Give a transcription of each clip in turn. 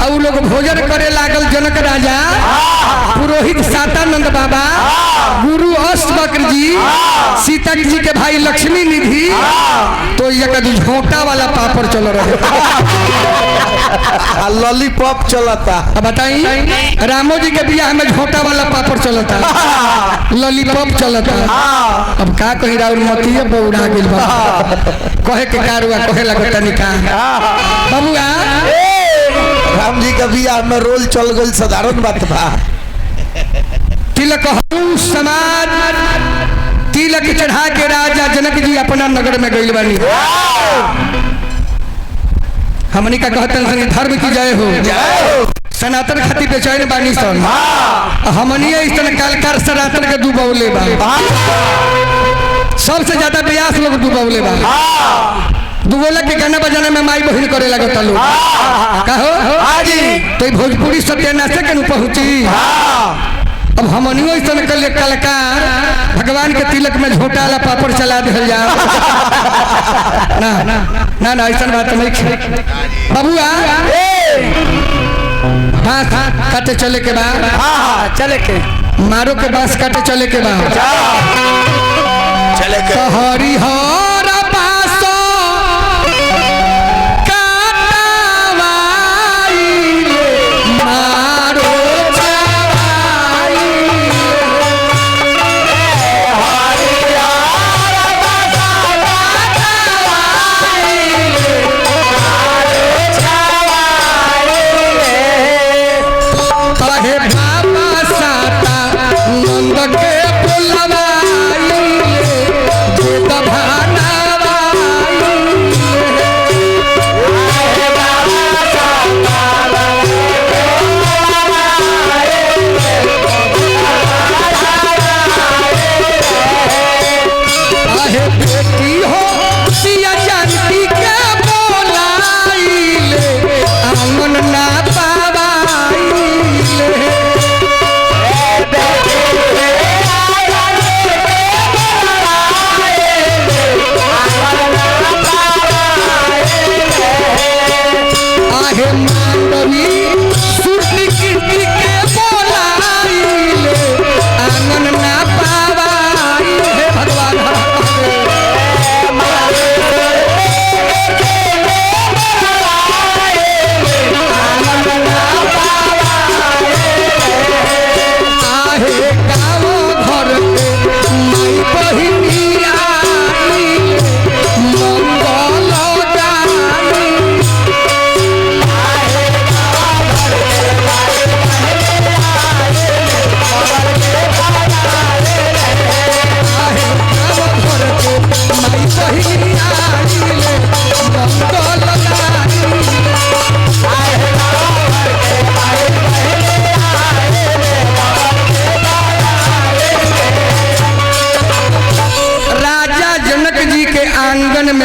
और लोग भोजन करे लागल। जनक राजा, पुरोहित सातानंद बाबा, गुरु अष्टवक्र जी, सीता जी के भाई लक्ष्मी निधि, तो ये झोंटा वाला पापड़ चल रहे लॉलीपॉप चलता। अब बताइए, रामो जी के बियाह में झोंटा वाला पापड़ चलता, लॉलीपॉप चलता। अब का कही राउर मतिया बौड़ा गेल बा, कहे के कारुआ कहे लगता निकाह बबुआ। राम जी का बियाह में रोल चल गई, साधारण बात बा। तिलक समाज तिलक चढ़ा के राजा जनक जी अपना नगर में गइल बानी। हमनी का कहतन संग धर्म की जय हो, सनातन खातिर बेचैन बानी सन। हमनी ऐसन कालकार सनातन के डुबौले बा, सबसे ज्यादा ब्यास लोग डुबौले बा। दुगोला के गाना बजाना में माई बहन करे लगता लोग। कहो तो भोजपुरी सत्यानाश के न पहुंची। अब हमनियो ऐसा कलाकार भगवान के तिलक में झोटा वाला पापड़ चला दिया जा। ना ना ना ऐसा बात नहीं बबुआ। हाँ काटे चले के बाद, चले के मारो के बांस काटे चले के बाद, चले के हरिहर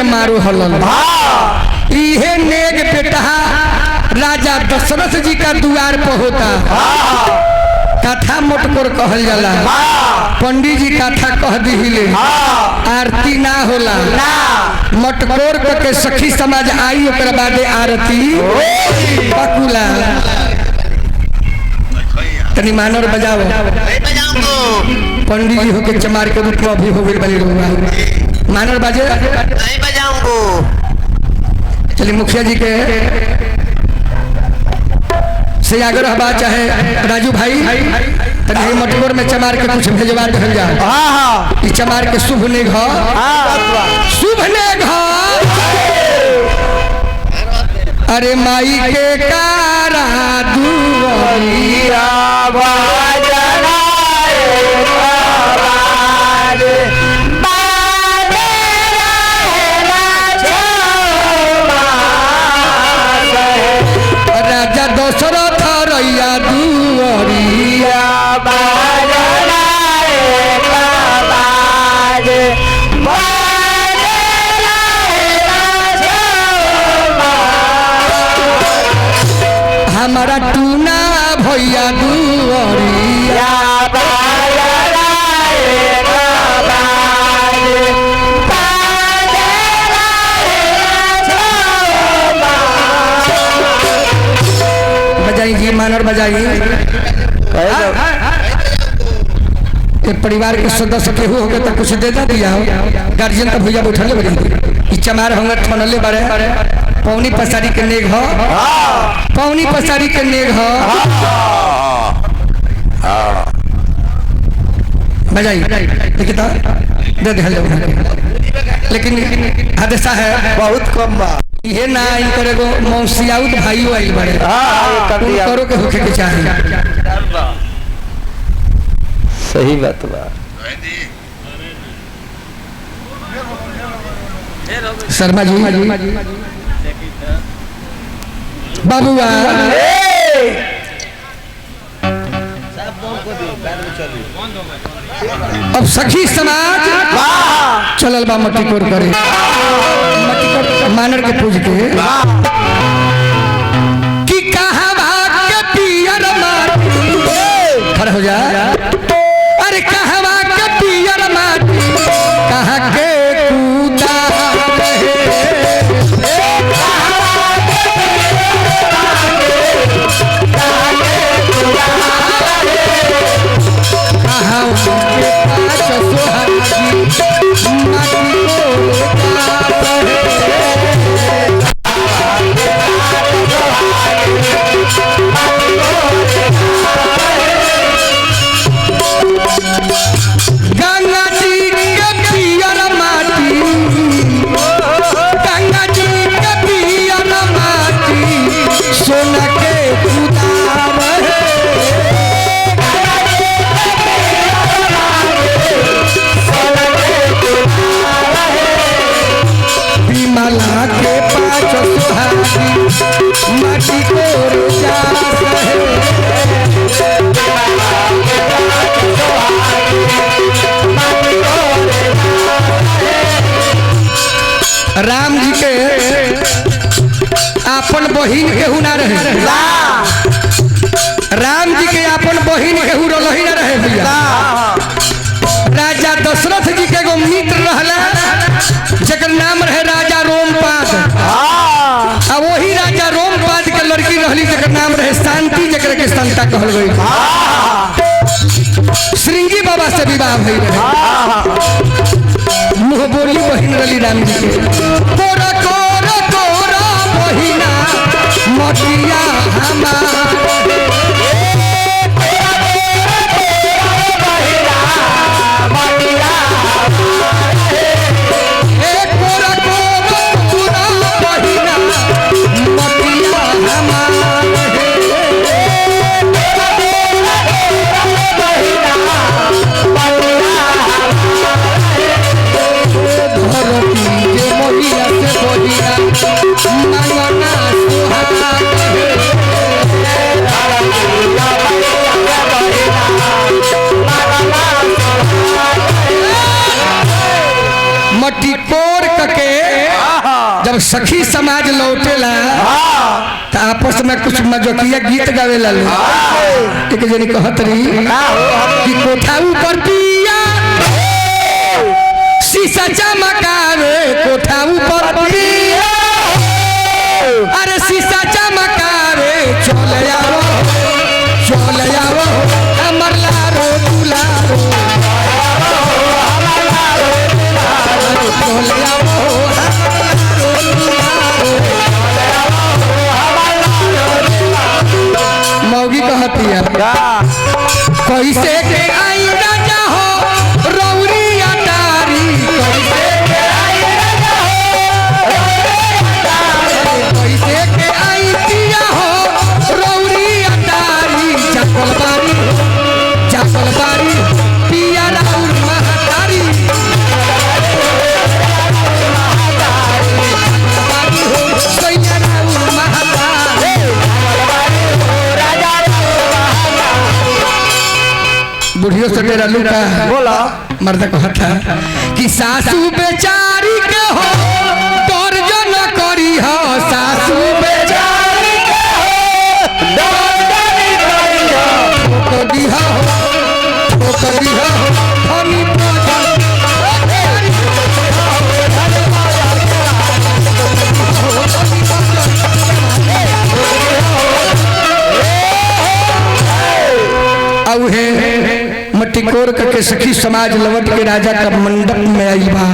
मारो हलन। इहे नेग बेटा राजा दशरथ जी का द्वार पर होता। कथा मोटकोर कहल जाला, पंडित जी कथा कह दिहिले, आरती ना होला। मोटकोर के सखी समाज आई, ओकर बादे आरती पकुला। तनी मानर बजाओ, पंडित जी होके चमार के रूप में अभी हो गई बनी रहुआ। मानर बाजे नहीं बजाऊंगो। चलिए मुखिया जी के से आग्रह बा, चाहे राजू भाई तनी मटकोर में चमार के कुछ भेजवा दिया जाए। ई चमार के शुभ ने घर, शुभ ने घर। अरे माई के कारा दुआरिया राजा दशरथ रैया दुआरिया हमारा टूना भैया दुआरिया बजाई जी मानर बजाई एक परिवार के सदस्य केहू हो गए तो कुछ दे दिया हो गार्जियन तो भैया बैठले बजे चमार होंगे ठनले बारे पौनी पसारी के नेग हो पौनी पसारी के नेग हो बजाई लेकिन दे दे लेकिन हादसा है बहुत कम बा ये ना इनकर एगो मौसियाउत भाइयों आइल बारे करो के होखे के चाहे सही बात बा शर्मा जी बाबुआ अब सखी समाज चलल बा मट्टी कोर करे मट्टी कोर मानर के पूज के कि कहाँ भाग के पियर माटी खड़ा हो जा अरे कहाँ भाग के पियर माटी कहाँ के कूदा राम जी के अपन बहिन केहू ना रहे राम जी के अपन बहिन केहू रही ना रहे भैया राजा दशरथ जी के एगो मित्र रहला जकर नाम रहे राजा रोमपाद आ वही राजा रोमपाद के लड़की रहली जकर नाम रहे शांति जकर के संता कहल गई श्रृंगी बाबा से विवाह भई रहे मुँह बोली बहिन रली राम जी के कोरा कोरा कोरा बहिना मटिया मट्टी कोर के जब सखी समाज लौटेला तो आपस में कुछ मजोकिया गीत गावे ला एक जनी कहत रही कि कोठा ऊपर पिया शीशा चमकावे कोठा ऊपर पिया अरे शीशा चमकावे चले आओ हमर लारो दुलारो मौगी कहती है कैसे के आई राजा हो रौरी अटारी कैसे के आई राजा हो कैसे के आई पिया हो रौरी अटारी चपल बारी पिया राउर महतारी बुढ़ियों से तेरा लुका बोला मर्द को हटा कि सासू बेचारी के हो डर जो न करी हो सासू बेचारी के हो ठोक दी हो हमी आऊ है मटिकोर के सखी समाज लवट के राजा का मंडप में आई बा।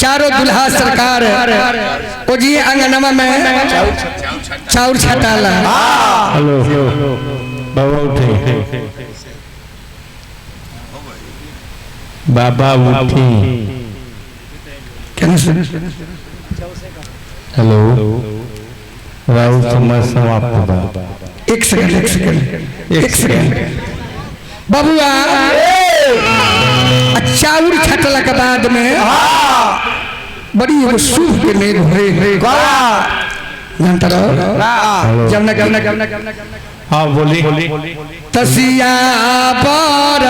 चारों दुल्हा सरकार ओ जी अंगनमा में चाउर छटाला। हेलो बाबा उठे, बाबा उठी। हेलो राहुल समय समाप्त बा। एक सेकंड बबुआ चाउर छटला के बाद में बड़ी एगो शुभ के नेग होए जानता रहो जमना हाँ बोली तसिया पर